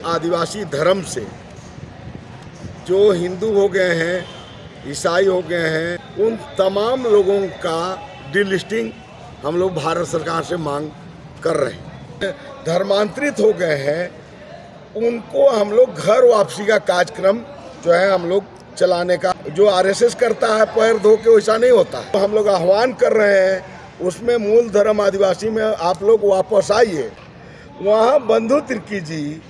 आदिवासी धर्म से जो हिंदू हो गए हैं, ईसाई हो गए हैं, उन तमाम लोगों का डिलिस्टिंग हम लोग भारत सरकार से मांग कर रहे हैं। धर्मांतरित हो गए हैं, उनको हम लोग घर वापसी का कार्यक्रम जो है हम लोग चलाने का, जो आरएसएस करता है पैर धो के, वैसा नहीं होता। तो हम लोग आह्वान कर रहे हैं, उसमें मूल धर्म आदिवासी में आप लोग वापस आइए। वहाँ बंधु तिर्की जी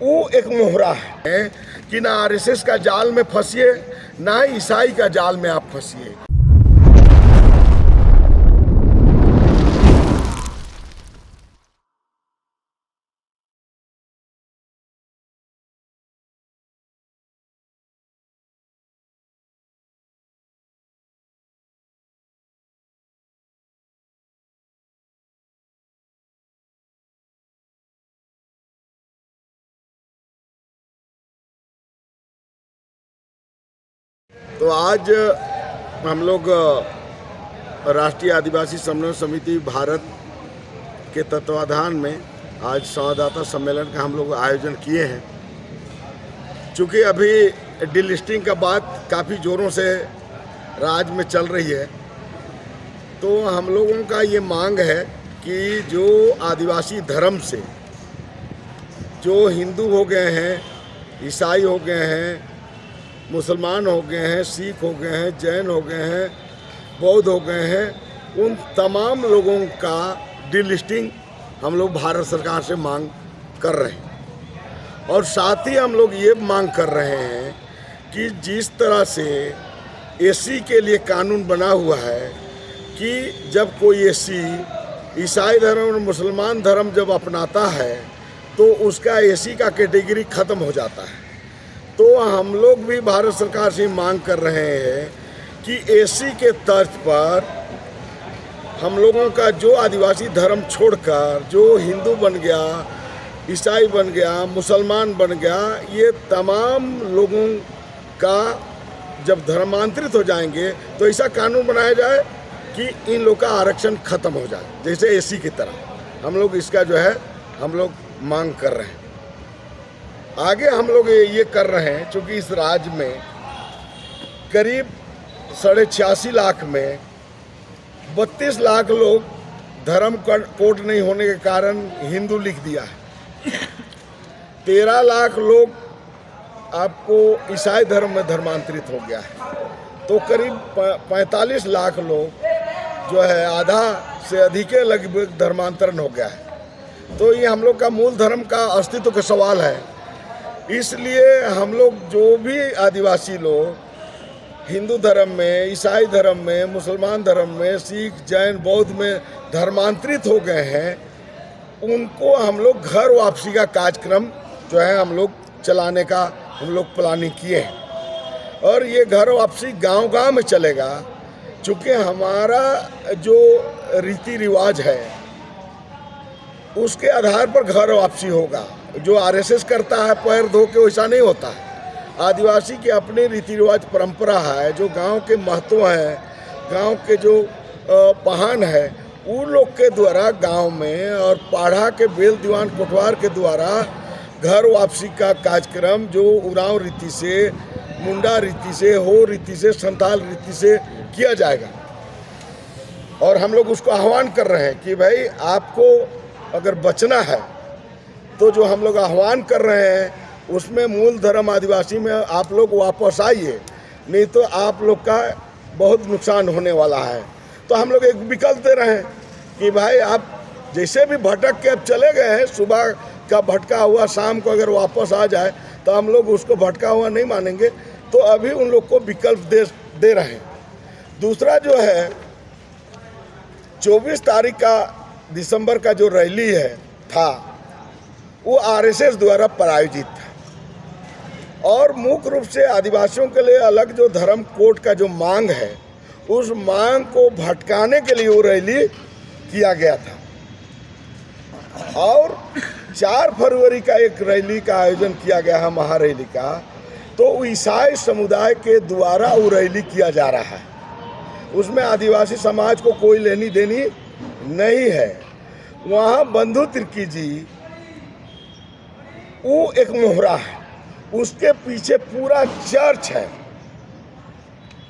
वो एक मोहरा है कि ना आरएसएस का जाल में फंसिए, ना ईसाई का जाल में आप फंसिए। तो आज हम लोग राष्ट्रीय आदिवासी समन्वय समिति भारत के तत्वाधान में आज संवाददाता सम्मेलन का हम लोग आयोजन किए हैं। चूँकि अभी डिलिस्टिंग का बात काफ़ी ज़ोरों से राज्य में चल रही है, तो हम लोगों का ये मांग है कि जो आदिवासी धर्म से जो हिंदू हो गए हैं, ईसाई हो गए हैं, मुसलमान हो गए हैं, सिख हो गए हैं, जैन हो गए हैं, बौद्ध हो गए हैं, उन तमाम लोगों का डिलिस्टिंग हम लोग भारत सरकार से मांग कर रहे हैं। और साथ ही हम लोग ये मांग कर रहे हैं कि जिस तरह से एससी के लिए कानून बना हुआ है कि जब कोई एससी ईसाई धर्म और मुसलमान धर्म जब अपनाता है तो उसका एससी का कैटेगरी ख़त्म हो जाता है। तो हम लोग भी भारत सरकार से मांग कर रहे हैं कि एससी के तर्ज पर हम लोगों का जो आदिवासी धर्म छोड़कर जो हिंदू बन गया, ईसाई बन गया, मुसलमान बन गया, ये तमाम लोगों का जब धर्मांतरित हो जाएंगे तो ऐसा कानून बनाया जाए कि इन लोग का आरक्षण खत्म हो जाए, जैसे एससी की तरह। हम लोग इसका जो है हम लोग मांग कर रहे हैं। आगे हम लोग ये कर रहे हैं, चूँकि इस राज्य में करीब 86.5 लाख में 32 लाख लोग धर्म कोड नहीं होने के कारण हिंदू लिख दिया है। 13 लाख लोग आपको ईसाई धर्म में धर्मांतरित हो गया है। तो करीब 45 लाख लोग जो है आधा से अधिक लगभग धर्मांतरण हो गया है। तो ये हम लोग का मूल धर्म का अस्तित्व का सवाल है। इसलिए हम लोग जो भी आदिवासी लोग हिंदू धर्म में, ईसाई धर्म में, मुसलमान धर्म में, सिख, जैन, बौद्ध में धर्मांतरित हो गए हैं, उनको हम लोग घर वापसी का कार्यक्रम जो है हम लोग चलाने का हम लोग प्लानिंग किए हैं। और ये घर वापसी गांव-गांव में चलेगा, चूँकि हमारा जो रीति रिवाज है उसके आधार पर घर वापसी होगा। जो आरएसएस करता है पैर धो के, वैसा नहीं होता है। आदिवासी के अपने रीति रिवाज परंपरा है, जो गांव के महत्व हैं, गांव के जो पहान है, उन लोग के द्वारा गांव में और पाढ़ा के बेल दीवान कोटवार के द्वारा घर वापसी का कार्यक्रम जो उरांव रीति से, मुंडा रीति से, हो रीति से, संताल रीति से किया जाएगा। और हम लोग उसको आह्वान कर रहे हैं कि भाई आपको अगर बचना है तो जो हम लोग आह्वान कर रहे हैं उसमें मूल धर्म आदिवासी में आप लोग वापस आइए, नहीं तो आप लोग का बहुत नुकसान होने वाला है। तो हम लोग एक विकल्प दे रहे हैं कि भाई आप जैसे भी भटक के अब चले गए हैं, सुबह का भटका हुआ शाम को अगर वापस आ जाए तो हम लोग उसको भटका हुआ नहीं मानेंगे। तो अभी उन लोग को विकल्प दे रहे हैं। दूसरा जो है 24 तारीख का दिसंबर का जो रैली था वो आरएसएस द्वारा प्रायोजित था और मुख्य रूप से आदिवासियों के लिए अलग जो धर्म कोड का जो मांग है, उस मांग को भटकाने के लिए वो रैली किया गया था। और 4 फरवरी का एक रैली का आयोजन किया गया है, महारैली का। तो ईसाई समुदाय के द्वारा वो रैली किया जा रहा है, उसमें आदिवासी समाज को कोई लेनी देनी नहीं है। वहाँ बंधु तिर्की जी वो एक मोहरा है, उसके पीछे पूरा चर्च है।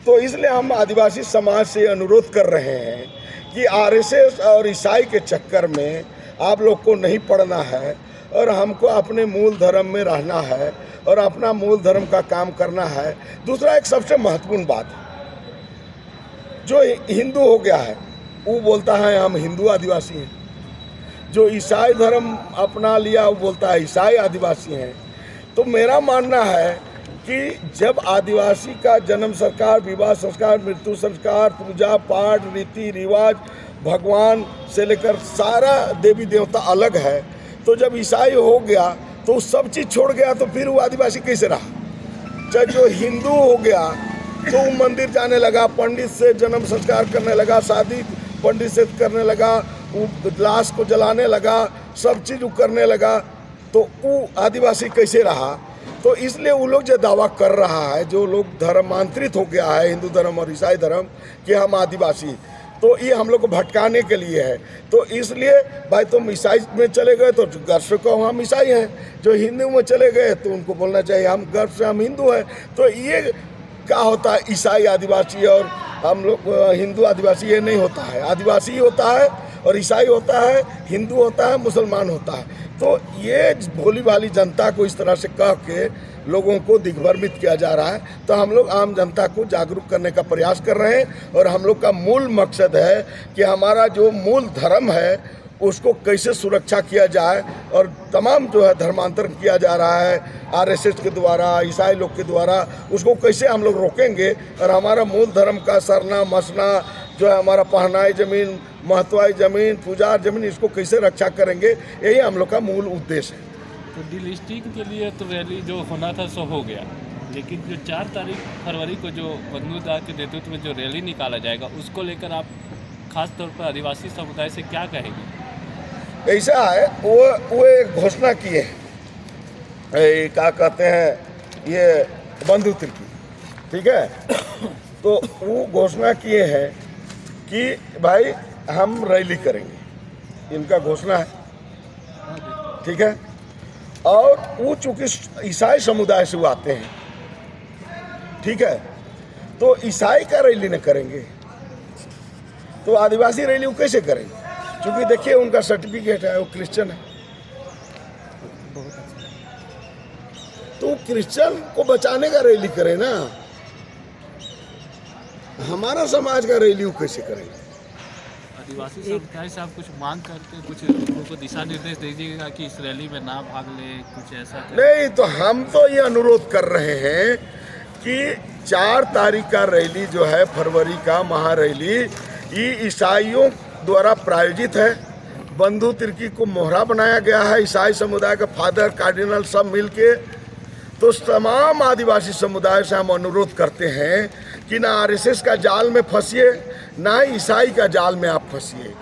तो इसलिए हम आदिवासी समाज से अनुरोध कर रहे हैं कि आरएसएस और ईसाई के चक्कर में आप लोग को नहीं पड़ना है और हमको अपने मूल धर्म में रहना है और अपना मूल धर्म का काम करना है। दूसरा एक सबसे महत्वपूर्ण बात है, जो हिंदू हो गया है वो बोलता है हम हिंदू आदिवासी हैं, जो ईसाई धर्म अपना लिया वो बोलता है ईसाई आदिवासी हैं। तो मेरा मानना है कि जब आदिवासी का जन्म संस्कार, विवाह संस्कार, मृत्यु संस्कार, पूजा पाठ, रीति रिवाज, भगवान से लेकर सारा देवी देवता अलग है, तो जब ईसाई हो गया तो सब चीज़ छोड़ गया, तो फिर वो आदिवासी कैसे रहा। चाहे जो हिंदू हो गया तो वो मंदिर जाने लगा, पंडित से जन्म संस्कार करने लगा, शादी पंडित से करने लगा, वो लाश को जलाने लगा, सब चीज़ वो करने लगा, तो वो आदिवासी कैसे रहा। तो इसलिए वो लोग जो दावा कर रहा है, जो लोग धर्मांतरित हो गया है हिंदू धर्म और ईसाई धर्म कि हम आदिवासी, तो ये हम लोग को भटकाने के लिए है। तो इसलिए भाई तुम ईसाई में चले गए तो गर्व से कहो हम ईसाई हैं, जो हिंदू में चले गए तो उनको बोलना चाहिए हम गर्व से हम हिंदू हैं। तो ये क्या होता है, ईसाई आदिवासी और हम लोग हिंदू आदिवासी, ये नहीं होता है। आदिवासी होता है और ईसाई होता है, हिंदू होता है, मुसलमान होता है। तो ये भोली भाली जनता को इस तरह से कह के लोगों को दिग्भ्रमित किया जा रहा है। तो हम लोग आम जनता को जागरूक करने का प्रयास कर रहे हैं और हम लोग का मूल मकसद है कि हमारा जो मूल धर्म है उसको कैसे सुरक्षा किया जाए, और तमाम जो है धर्मांतरण किया जा रहा है आरएसएस के द्वारा, ईसाई लोग के द्वारा, उसको कैसे हम लोग रोकेंगे और हमारा मूल धर्म का सरना मसना जो है, हमारा पहनाई ज़मीन, महत्वाई ज़मीन, पूजा ज़मीन, इसको कैसे रक्षा करेंगे, यही हम लोग का मूल उद्देश्य है। तो डिलिस्टिंग के लिए तो रैली जो होना था सो हो गया, लेकिन जो 4 फरवरी को जो बंधु दास के नेतृत्व में जो रैली निकाला जाएगा, उसको लेकर आप खास तौर पर आदिवासी समुदाय से क्या कहेंगे? ऐसा है, वो एक घोषणा किए हैं, क्या कहते हैं ये बंधु तिर्की, ठीक है। तो वो घोषणा किए हैं कि भाई हम रैली करेंगे, इनका घोषणा है, ठीक है। और वो चूँकि ईसाई समुदाय से वो आते हैं, ठीक है, तो ईसाई का रैली न करेंगे तो आदिवासी रैली वो कैसे करेंगे, क्योंकि देखिए उनका सर्टिफिकेट है, वो क्रिश्चियन है। तो क्रिश्चियन को बचाने का रैली करे ना, हमारा समाज का रैली वो कैसे करेंगे। आदिवासी समुदाय से आप कुछ मांग करके कुछ लोगों को दिशा निर्देश दीजिएगा कि इस रैली में ना भाग ले, कुछ ऐसा नहीं। तो हम तो ये अनुरोध कर रहे हैं कि 4 तारीख का रैली जो है फरवरी का महारैली, ये ईसाइयों द्वारा प्रायोजित है। बंधु तिर्की को मोहरा बनाया गया है, ईसाई समुदाय का फादर कार्डिनल सब मिल के। तो तमाम आदिवासी समुदाय से हम अनुरोध करते हैं कि ना आरएसएस का जाल में फंसिए, ना ही ईसाई का जाल में आप फंसिए,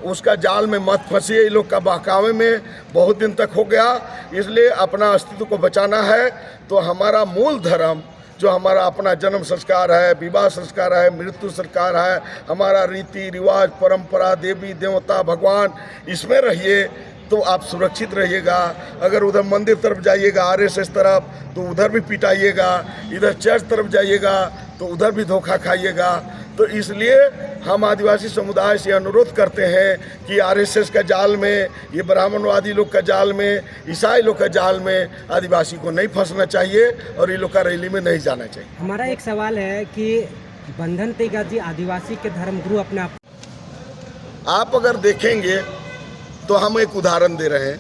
उसका जाल में मत फंसिए। ये लोग का बहकावे में बहुत दिन तक हो गया, इसलिए अपना अस्तित्व को बचाना है। तो हमारा मूल धर्म जो हमारा अपना जन्म संस्कार है, विवाह संस्कार है, मृत्यु संस्कार है, हमारा रीति रिवाज, परंपरा, देवी देवता, भगवान, इसमें रहिए तो आप सुरक्षित रहिएगा। अगर उधर मंदिर तरफ जाइएगा आरएसएस तरफ तो उधर भी पिटाइएगा, इधर चर्च तरफ जाइएगा तो उधर भी धोखा खाइएगा। तो इसलिए हम आदिवासी समुदाय से अनुरोध करते हैं कि आरएसएस का जाल में, ये ब्राह्मणवादी लोग का जाल में, ईसाई लोग का जाल में आदिवासी को नहीं फंसना चाहिए और ये लोग का रैली में नहीं जाना चाहिए। हमारा एक सवाल है कि बंधन तेगाजी आदिवासी के धर्मगुरु अपने आप अगर देखेंगे तो हम एक उदाहरण दे रहे हैं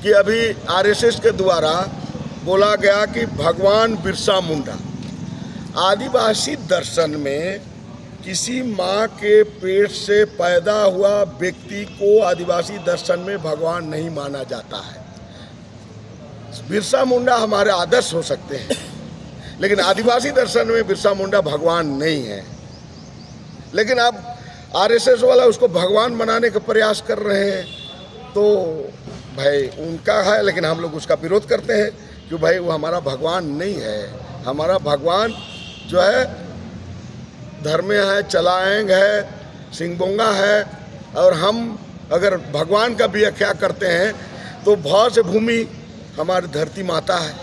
कि अभी आरएसएस के द्वारा बोला गया कि भगवान बिरसा मुंडा, आदिवासी दर्शन में किसी माँ के पेट से पैदा हुआ व्यक्ति को आदिवासी दर्शन में भगवान नहीं माना जाता है। बिरसा मुंडा हमारे आदर्श हो सकते हैं, लेकिन आदिवासी दर्शन में बिरसा मुंडा भगवान नहीं है। लेकिन अब आरएसएस वाला उसको भगवान बनाने का प्रयास कर रहे हैं, तो भाई उनका है, लेकिन हम लोग उसका विरोध करते हैं कि भाई वो हमारा भगवान नहीं है। हमारा भगवान जो है धर्म है, चलाएंग है, सिंगबोंगा है। और हम अगर भगवान का व्याख्या करते हैं तो भौ से भूमि, हमारी धरती माता है।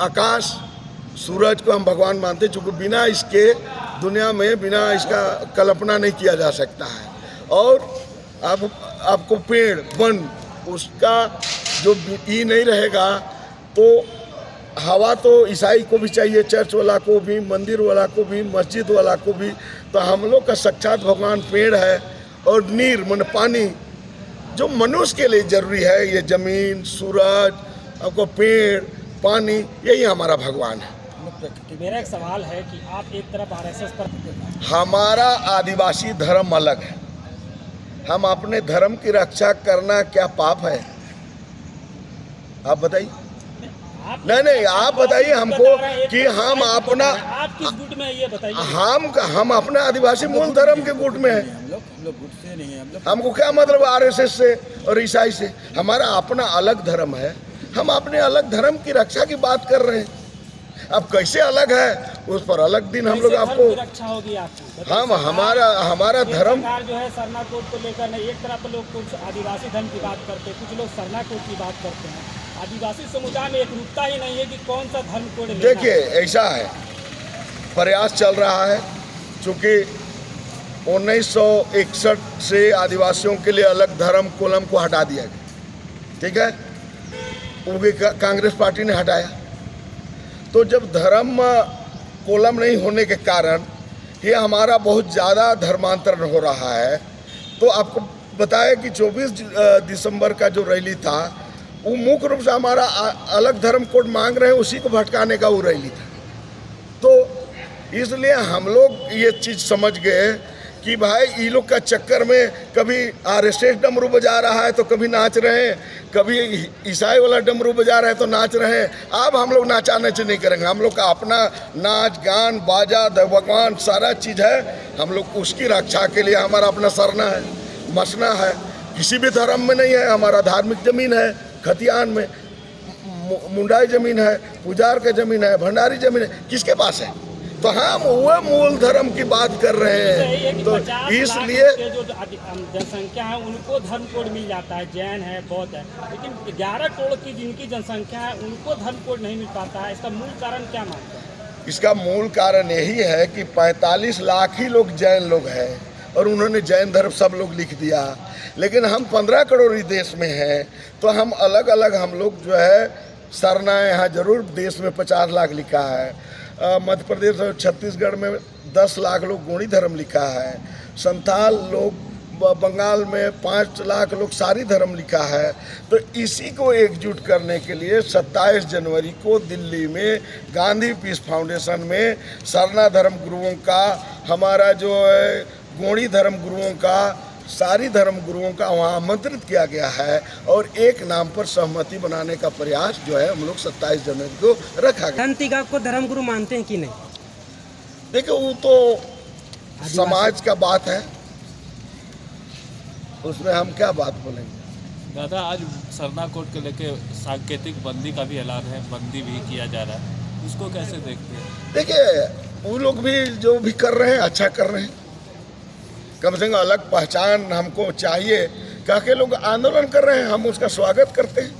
आकाश सूरज को हम भगवान मानते हैं, चूँकि बिना इसके दुनिया में बिना इसका कल्पना नहीं किया जा सकता है। और अब आपको पेड़ वन उसका जो ई नहीं रहेगा तो हवा तो ईसाई को भी चाहिए, चर्च वाला को भी, मंदिर वाला को भी, मस्जिद वाला को भी। तो हम लोग का साक्षात भगवान पेड़ है। और नीर मन पानी जो मनुष्य के लिए जरूरी है, ये जमीन सूरज आपको पेड़ पानी, यही हमारा भगवान है। मेरा एक सवाल है कि आप एक तरफ आरएसएस पर, हमारा आदिवासी धर्म अलग है। हम अपने धर्म की रक्षा करना क्या पाप है? आप बताइए। नहीं आप बताइए हमको कि हम अपना, आप किस गुट में है ये बताइए। हम अपना आदिवासी मूल धर्म के गुट में है। हम लोग गुट से नहीं है। हमको क्या मतलब आरएसएस से और ईसाई से? हमारा अपना अलग धर्म है। हम अपने अलग धर्म की रक्षा की बात कर रहे हैं। अब कैसे अलग है उस पर अलग दिन हम लोग आपको रक्षा होगी आपकी। हम हमारा धर्म सरकार जो है सरना कोड को लेकर नहीं, एक तरफ लोग कुछ आदिवासी धर्म की बात करते हैं, कुछ लोग सरना कोड की बात करते हैं। आदिवासी समुदाय में एकरूपता ही नहीं है कि कौन सा धर्म कोड लेना है। देखिए ऐसा है, प्रयास चल रहा है। चूँकि 1961 से आदिवासियों के लिए अलग धर्म कोलम को हटा दिया गया, ठीक है, वो भी कांग्रेस पार्टी ने हटाया। तो जब धर्म कोलम नहीं होने के कारण ये हमारा बहुत ज़्यादा धर्मांतरण हो रहा है। तो आपको बताया कि 24 दिसंबर का जो रैली था वो मुख्य रूप से हमारा अलग धर्म कोड मांग रहे हैं, उसी को भटकाने का वो रैली था। तो इसलिए हम लोग ये चीज़ समझ गए कि भाई ये लोग का चक्कर में कभी आरएसएस डमरू बजा रहा है तो कभी नाच रहे हैं, कभी ईसाई वाला डमरू बजा रहे हैं तो नाच रहे हैं। अब हम लोग नाचा नाच नहीं करेंगे। हम लोग का अपना नाच गान बाजा भगवान सारा चीज़ है। हम लोग उसकी रक्षा के लिए हमारा अपना सरना है, मसना है। किसी भी धर्म में नहीं है। हमारा धार्मिक जमीन है, खतियान में मुंडाई जमीन है, पुजार का जमीन है, भंडारी जमीन है, किसके पास है? तो हम वह मूल धर्म की बात कर रहे हैं। तो इसलिए जो जनसंख्या है उनको धर्म कोड मिल जाता है, जैन है, बौद्ध है, लेकिन 11 करोड़ की जिनकी जनसंख्या है उनको धर्म कोड नहीं मिल पाता है। इसका मूल कारण क्या मानते हैं? इसका मूल कारण यही है कि 45 लाख ही लोग जैन लोग हैं और उन्होंने जैन धर्म सब लोग लिख दिया। लेकिन हम 15 करोड़ ही देश में हैं, तो हम अलग अलग हम लोग जो है सरना यहाँ जरूर देश में 50 लाख लिखा है। मध्य प्रदेश और छत्तीसगढ़ में 10 लाख लोग गोंडी धर्म लिखा है। संथाल लोग बंगाल में 5 लाख लोग सारी धर्म लिखा है। तो इसी को एकजुट करने के लिए 27 जनवरी को दिल्ली में गांधी पीस फाउंडेशन में सरना धर्म गुरुओं का, हमारा जो है गोंडी धर्म गुरुओं का, सारी धर्म गुरुओं का वहाँ आमंत्रित किया गया है। और एक नाम पर सहमति बनाने का प्रयास जो है हम लोग 27 जनवरी को रखा गया। दंतिका को धर्म गुरु मानते हैं कि नहीं? देखिए वो तो समाज का बात है, उसमें हम क्या बात बोलेंगे। दादा आज सरना कोड को लेके सांकेतिक बंदी का भी ऐलान है, बंदी भी किया जा रहा है, उसको कैसे देखते हैं? देखिए वो लोग भी जो भी कर रहे हैं अच्छा कर रहे हैं। कम से कम अलग पहचान हमको चाहिए, कह के लोग आंदोलन कर रहे हैं, हम उसका स्वागत करते हैं।